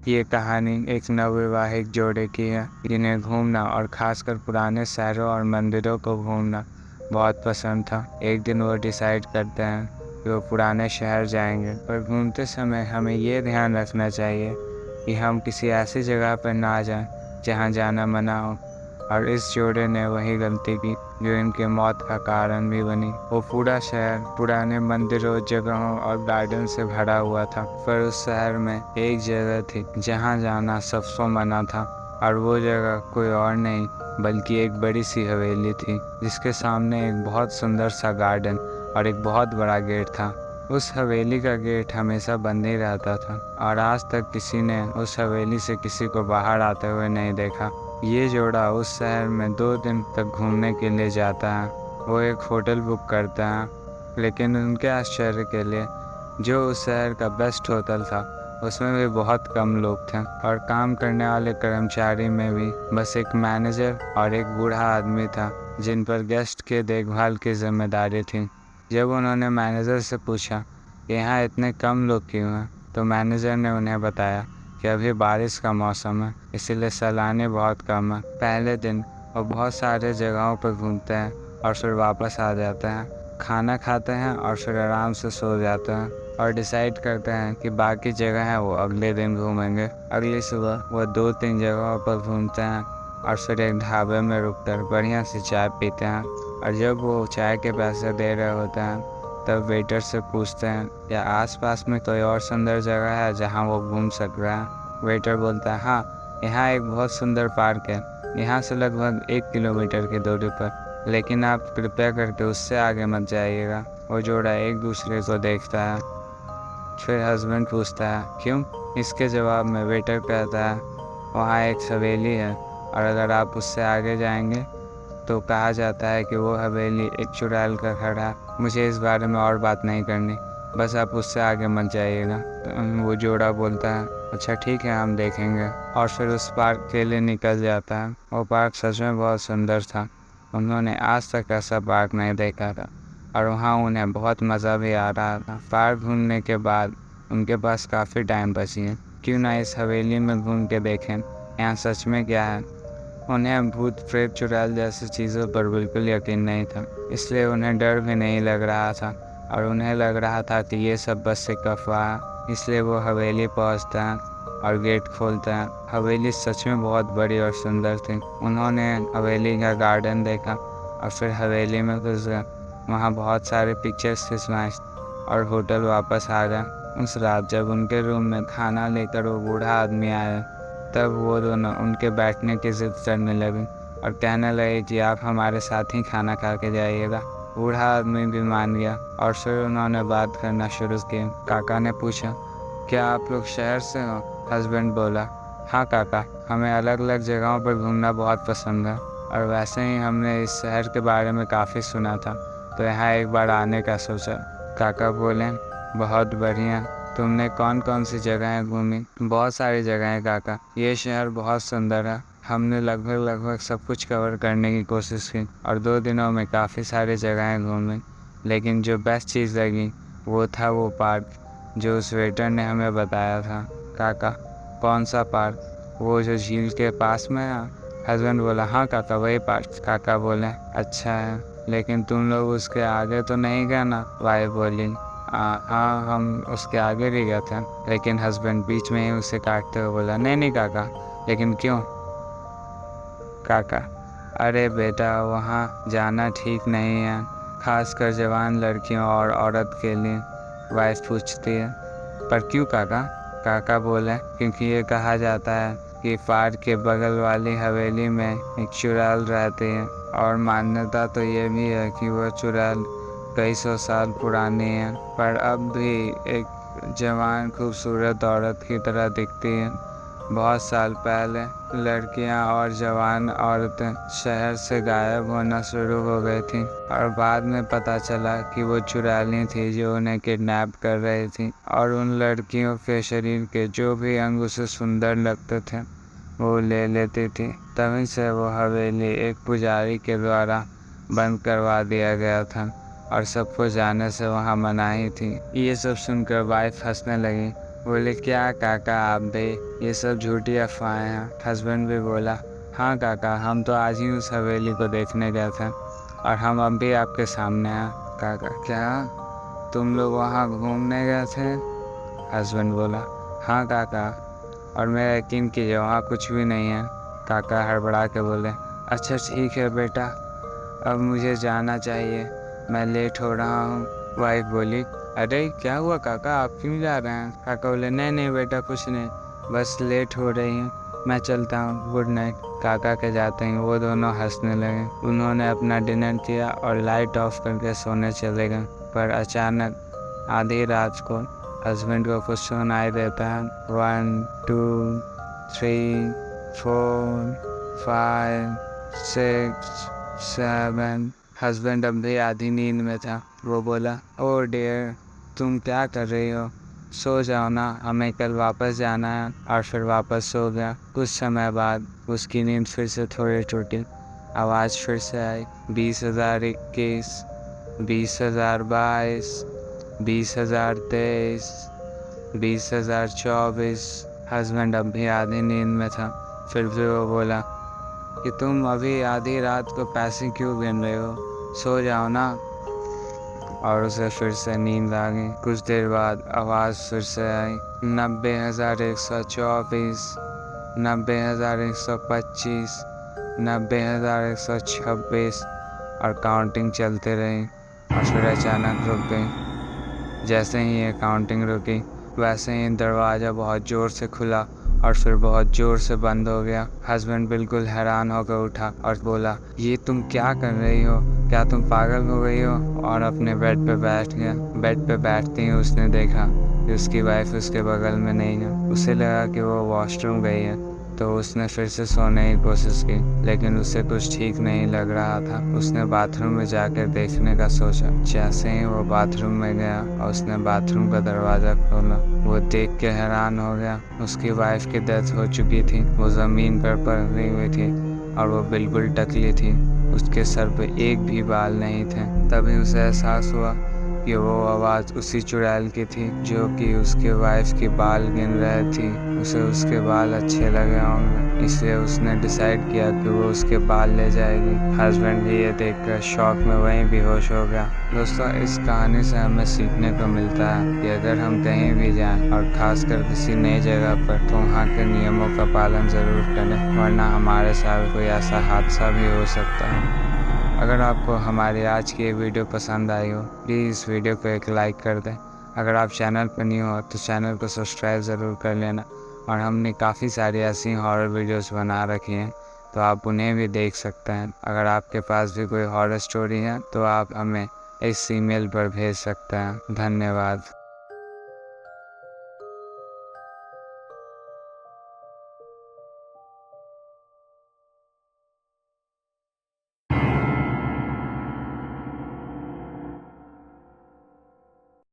ये कहानी एक नवविवाहित जोड़े की है जिन्हें घूमना और खासकर पुराने शहरों और मंदिरों को घूमना बहुत पसंद था। एक दिन वो डिसाइड करते हैं कि वो पुराने शहर जाएंगे, पर घूमते समय हमें ये ध्यान रखना चाहिए कि हम किसी ऐसी जगह पर ना जाएं जहां जाना मना हो। और इस जोड़े ने वही गलती की जो इनके मौत का कारण भी बनी। वो पूरा शहर पुराने मंदिरों, जगहों और गार्डन से भरा हुआ था, पर उस शहर में एक जगह थी जहां जाना सबसे मना था। और वो जगह कोई और नहीं बल्कि एक बड़ी सी हवेली थी जिसके सामने एक बहुत सुंदर सा गार्डन और एक बहुत बड़ा गेट था। उस हवेली का गेट हमेशा बंद ही रहता था और आज तक किसी ने उस हवेली से किसी को बाहर आते हुए नहीं देखा। ये जोड़ा उस शहर में 2 दिन तक घूमने के लिए जाता है। वो एक होटल बुक करता है, लेकिन उनके आश्चर्य के लिए जो उस शहर का बेस्ट होटल था उसमें भी बहुत कम लोग थे और काम करने वाले कर्मचारी में भी बस एक मैनेजर और एक बूढ़ा आदमी था जिन पर गेस्ट के देखभाल की जिम्मेदारी थी। जब उन्होंने मैनेजर से पूछा कि यहाँ इतने कम लोग क्यों हैं, तो मैनेजर ने उन्हें बताया कि अभी बारिश का मौसम है, इसीलिए सैलानी बहुत कम है। पहले दिन वो बहुत सारे जगहों पर घूमते हैं और फिर वापस आ जाते हैं, खाना खाते हैं और फिर आराम से सो जाते हैं और डिसाइड करते हैं कि बाकी जगह है वो अगले दिन घूमेंगे। अगली सुबह वो 2-3 जगहों पर घूमते हैं और फिर एक ढाबे में रुककर बढ़िया से चाय पीते हैं। और जब वो चाय के पैसे दे रहे होते हैं तब वेटर से पूछते हैं क्या आसपास में कोई और सुंदर जगह है जहां वो घूम सक रहा है। वेटर बोलता है हाँ, यहाँ एक बहुत सुंदर पार्क है, यहाँ से लगभग 1 किलोमीटर की दूरी पर, लेकिन आप कृपया करके उससे आगे मत जाइएगा। वो जोड़ा एक दूसरे को देखता है। फिर हस्बैंड पूछता है क्यों। इसके जवाब में वेटर कहता है वहाँ एक हवेली है और अगर आप उससे आगे जाएंगे तो कहा जाता है कि वो हवेली एक चुड़ैल का घर है। मुझे इस बारे में और बात नहीं करनी, बस आप उससे आगे मत जाइएगा। तो वो जोड़ा बोलता है अच्छा ठीक है, हम देखेंगे, और फिर उस पार्क के लिए निकल जाता है। वो पार्क सच में बहुत सुंदर था। उन्होंने आज तक ऐसा पार्क नहीं देखा था और वहाँ उन्हें बहुत मज़ा भी आ रहा था। पार्क घूमने के बाद उनके पास काफ़ी टाइम बची है, क्यों ना इस हवेली में घूम के देखें यहाँ सच में क्या है। उन्हें भूत प्रेत चुड़ैल जैसी चीज़ों पर बिल्कुल यकीन नहीं था, इसलिए उन्हें डर भी नहीं लग रहा था और उन्हें लग रहा था कि ये सब बस एक अफवाह है। इसलिए वो हवेली पहुंचते हैं और गेट खोलते हैं। हवेली सच में बहुत बड़ी और सुंदर थी। उन्होंने हवेली का गार्डन देखा और फिर हवेली में घुस गए। वहाँ बहुत सारे पिक्चर्स खिंचवाए और होटल वापस आ गए। उस रात जब उनके रूम में खाना लेकर वो बूढ़ा आदमी आया तब वो दोनों उनके बैठने की जिद करने लगे और कहने लगे कि आप हमारे साथ ही खाना खा के जाइएगा। बूढ़ा आदमी भी मान गया और फिर उन्होंने बात करना शुरू की। काका ने पूछा क्या आप लोग शहर से हो। हस्बैंड बोला हाँ काका, हमें अलग अलग जगहों पर घूमना बहुत पसंद है और वैसे ही हमने इस शहर के बारे में काफ़ी सुना था तो यहाँ एक बार आने का सोचा। काका बोले बहुत बढ़िया, तुमने कौन कौन सी जगहें घूमी। बहुत सारी जगहें काका, ये शहर बहुत सुंदर है। हमने लगभग सब कुछ कवर करने की कोशिश की और 2 दिनों में काफ़ी सारी जगहें घूमी, लेकिन जो बेस्ट चीज़ लगी वो था वो पार्क जो उस वेटर ने हमें बताया था। काका कौन सा पार्क, वो जो झील के पास में है। हस्बैंड बोला हाँ काका, वही पार्क। काका बोले अच्छा है, लेकिन तुम लोग उसके आगे तो नहीं गए ना। वाइफ बोली हाँ हम उसके आगे भी गए थे, लेकिन हस्बैंड बीच में ही उसे काटते हुए बोला नहीं नहीं काका, लेकिन क्यों। काका अरे बेटा, वहाँ जाना ठीक नहीं है, खासकर जवान लड़कियों और औरत के लिए। वाइफ पूछती है पर क्यों काका। काका बोले क्योंकि ये कहा जाता है कि पार्क के बगल वाली हवेली में एक चुड़ैल रहती है और मान्यता तो ये भी है कि वह चुड़ैल कई 100 साल पुरानी है, पर अब भी एक जवान खूबसूरत औरत की तरह दिखती है। बहुत साल पहले लड़कियां और जवान औरतें शहर से गायब होना शुरू हो गई थी और बाद में पता चला कि वो चुड़ैलें थी जो उन्हें किडनैप कर रही थी और उन लड़कियों के शरीर के जो भी अंग उसे सुंदर लगते थे वो ले लेती थी। तभी से वो हवेली एक पुजारी के द्वारा बंद करवा दिया गया था और सबको जाने से वहाँ मनाही थी। ये सब सुनकर वाइफ हंसने लगी बोले क्या काका आप भी, ये सब झूठी अफवाहें हैं। हस्बैंड भी बोला हाँ काका, हम तो आज ही उस हवेली को देखने गए थे और हम अब भी आपके सामने हैं। काका क्या तुम लोग वहाँ घूमने गए थे? हस्बैंड बोला हाँ काका, और मेरा यकीन कीजिए वहाँ कुछ भी नहीं है। काका हड़बड़ा के बोले अच्छा ठीक है बेटा, अब मुझे जाना चाहिए, मैं लेट हो रहा हूँ। वाइफ बोली अरे क्या हुआ काका, आप क्यों जा रहे हैं? काका बोले नहीं नहीं बेटा कुछ नहीं, बस लेट हो रही है, मैं चलता हूँ, गुड नाइट। काका के जाते ही वो दोनों हंसने लगे। उन्होंने अपना डिनर किया और लाइट ऑफ करके सोने चले गए। पर अचानक आधी रात को हस्बैंड को कुछ सुनाई देता है। 1 2 3 4 5 6 7। हस्बैंड अब भी आधी नींद में था। वो बोला ओ डियर तुम क्या कर रही हो, सो जाओ ना, हमें कल वापस जाना है। और फिर वापस सो गया। कुछ समय बाद उसकी नींद फिर से थोड़ी टूटी। आवाज़ फिर से आई 20,021, 20,022, 20,023, 20,024। हस्बैंड अब भी आधी नींद में था। फिर भी वो बोला कि तुम अभी आधी रात को पैसे क्यों गिन रहे हो, सो जाओ ना। और उसे फिर से नींद आ गई। कुछ देर बाद आवाज़ फिर से आई 90,124, 90,125, 90,126 और काउंटिंग चलते रही और फिर अचानक रुक गई। जैसे ही ये काउंटिंग रुकी वैसे ही दरवाज़ा बहुत ज़ोर से खुला और फिर बहुत ज़ोर से बंद हो गया। हस्बैंड बिल्कुल हैरान होकर उठा और बोला ये तुम क्या कर रही हो, क्या तुम पागल हो गई हो? और अपने बेड पे बैठ गया। बेड पे बैठते ही उसने देखा कि उसकी वाइफ उसके बगल में नहीं है। उसे लगा कि वो वॉशरूम गई है, तो उसने फिर से सोने की कोशिश की, लेकिन उसे कुछ ठीक नहीं लग रहा था। उसने बाथरूम में जाकर देखने का सोचा। जैसे ही वो बाथरूम में गया और उसने बाथरूम का दरवाज़ा खोला, वो देख के हैरान हो गया। उसकी वाइफ की डेथ हो चुकी थी। वो ज़मीन पर पड़ी हुई थी और वो बिल्कुल टकली थी। उसके सर पे एक भी बाल नहीं थे। तभी उसे एहसास हुआ कि वो आवाज़ उसी चुड़ैल की थी जो कि उसके वाइफ की बाल गिन रही थी। उसे उसके बाल अच्छे लगे होंगे, इसलिए उसने डिसाइड किया कि वो उसके बाल ले जाएगी। हस्बैंड भी ये देखकर शॉक में वहीं बेहोश हो गया। दोस्तों इस कहानी से हमें सीखने को मिलता है कि अगर हम कहीं भी जाएं और ख़ासकर किसी नई जगह पर, तो वहाँ के नियमों का पालन ज़रूर करें, वरना हमारे साथ कोई ऐसा हादसा भी हो सकता है। अगर आपको हमारी आज की ये वीडियो पसंद आई हो, प्लीज़ इस वीडियो को एक लाइक कर दें। अगर आप चैनल पर न्यू हो तो चैनल को सब्सक्राइब ज़रूर कर लेना। और हमने काफ़ी सारी ऐसी हॉरर वीडियोस बना रखी हैं, तो आप उन्हें भी देख सकते हैं। अगर आपके पास भी कोई हॉरर स्टोरी है तो आप हमें इस ईमेल पर भेज सकते हैं। धन्यवाद।